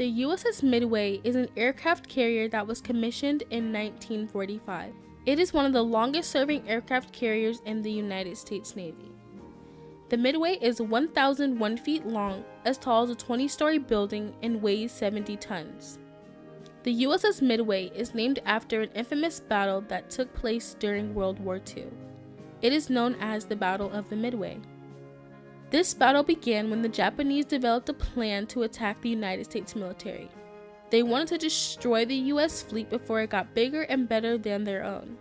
The USS Midway is an aircraft carrier that was commissioned in 1945. It is one of the longest-serving aircraft carriers in the United States Navy. The Midway is 1,001 feet long, as tall as a 20-story building, and weighs 70 tons. The USS Midway is named after an infamous battle that took place during World War II. It is known as the Battle of the Midway. This battle began when the Japanese developed a plan to attack the United States military. They wanted to destroy the US fleet before it got bigger and better than their own.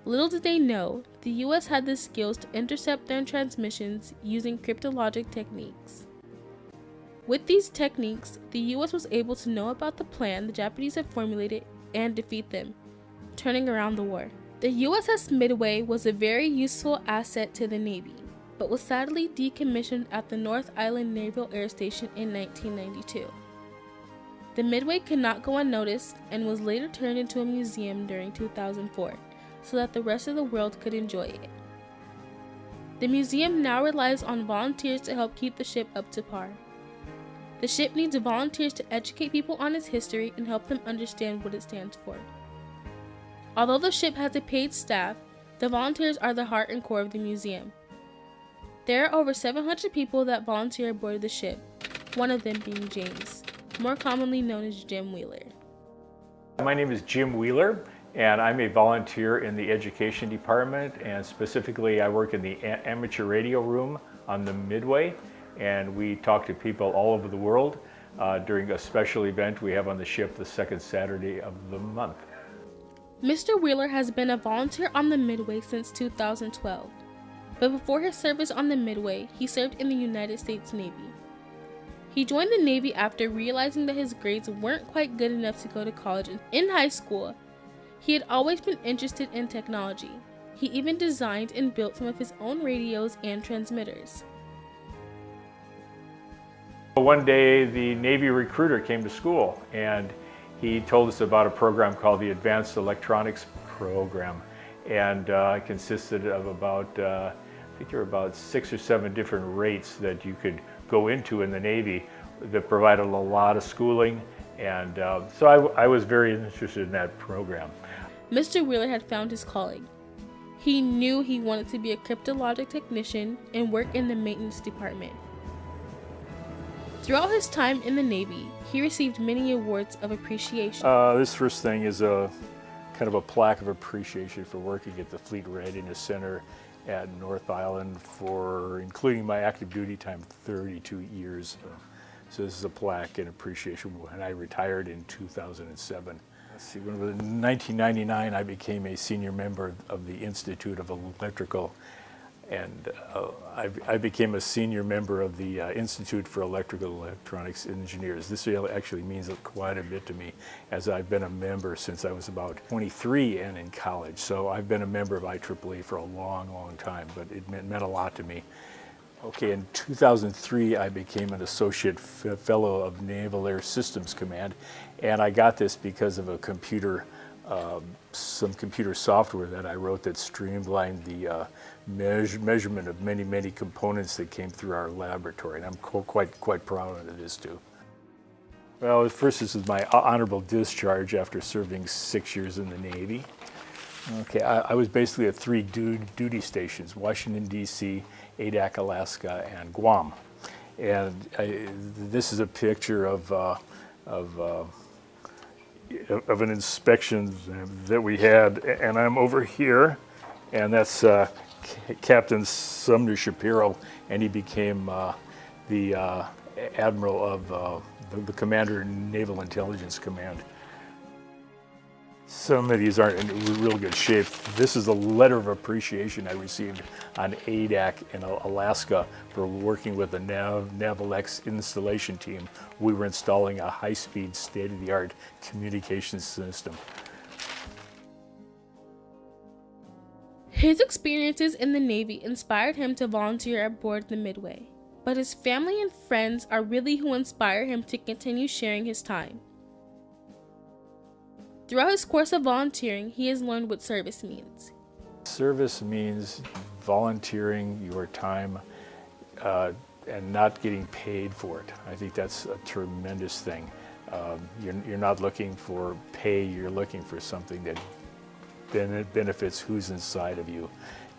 Little did they know, the US had the skills to intercept their transmissions using cryptologic techniques. With these techniques, the US was able to know about the plan the Japanese had formulated and defeat them, turning around the war. The USS Midway was a very useful asset to the Navy, but was sadly decommissioned at the North Island Naval Air Station in 1992. The Midway could not go unnoticed and was later turned into a museum during 2004, so that the rest of the world could enjoy it. The museum now relies on volunteers to help keep the ship up to par. The ship needs volunteers to educate people on its history and help them understand what it stands for. Although the ship has a paid staff, the volunteers are the heart and core of the museum. There are over 700 people that volunteer aboard the ship, one of them being James, more commonly known as Jim Wheeler. My name is Jim Wheeler, and I'm a volunteer in the education department, and specifically I work in the amateur radio room on the Midway, and we talk to people all over the world during a special event we have on the ship the second Saturday of the month. Mr. Wheeler has been a volunteer on the Midway since 2012. But before his service on the Midway, he served in the United States Navy. He joined the Navy after realizing that his grades weren't quite good enough to go to college. In high school, he had always been interested in technology. He even designed and built some of his own radios and transmitters. One day, the Navy recruiter came to school, and he told us about a program called the Advanced Electronics Program, and it consisted of about I think there were about 6 or 7 different rates that you could go into in the Navy that provided a lot of schooling, and so I was very interested in that program. Mr. Wheeler had found his calling. He knew he wanted to be a cryptologic technician and work in the maintenance department. Throughout his time in the Navy, he received many awards of appreciation. This first thing is a kind of a plaque of appreciation for working at the Fleet Readiness Center at North Island for including my active duty time, 32 years. So this is a plaque in appreciation when I retired in 2007. Let's see, in 1999 I became a senior member of the Institute of Electrical, and I became a senior member of the Institute for Electrical and Electronics Engineers. This actually means quite a bit to me, as I've been a member since I was about 23 and in college. So I've been a member of IEEE for a long, long time, but it meant a lot to me. Okay, in 2003 I became an Associate Fellow of Naval Air Systems Command, and I got this because of a some computer software that I wrote that streamlined the measurement of many components that came through our laboratory, and I'm quite proud of this too. Well, first, this is my honorable discharge after serving 6 years in the Navy. Okay, I was basically at 3 duty stations: Washington, D.C., Adak, Alaska, and Guam. And this is a picture of an inspection that we had, and I'm over here, and that's Captain Sumner Shapiro, and he became the Admiral of the Commander Naval Intelligence Command. Some of these aren't in real good shape. This is a letter of appreciation I received on Adak in Alaska for working with the Navalex installation team. We were installing a high-speed, state-of-the-art communications system. His experiences in the Navy inspired him to volunteer aboard the Midway, but his family and friends are really who inspire him to continue sharing his time. Throughout his course of volunteering, he has learned what service means. Service means volunteering your time and not getting paid for it. I think that's a tremendous thing. You're not looking for pay, you're looking for something that benefits who's inside of you.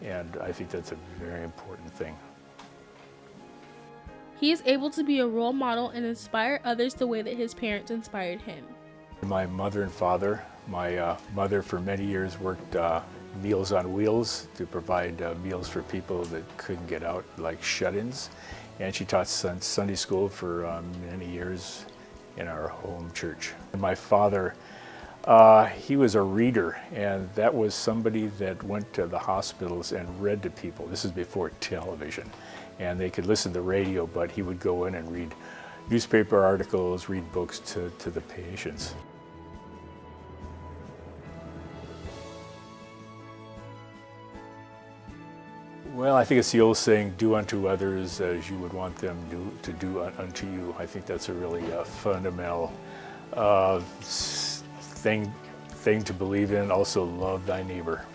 And I think that's a very important thing. He is able to be a role model and inspire others the way that his parents inspired him. My mother and father, my mother for many years worked Meals on Wheels to provide meals for people that couldn't get out, like shut-ins. And she taught Sunday school for many years in our home church. And my father, he was a reader, and that was somebody that went to the hospitals and read to people. This is before television, and they could listen to the radio, but he would go in and read newspaper articles, read books to the patients. Well, I think it's the old saying, do unto others as you would want them to do unto you. I think that's a really fundamental thing to believe in. Also, love thy neighbor.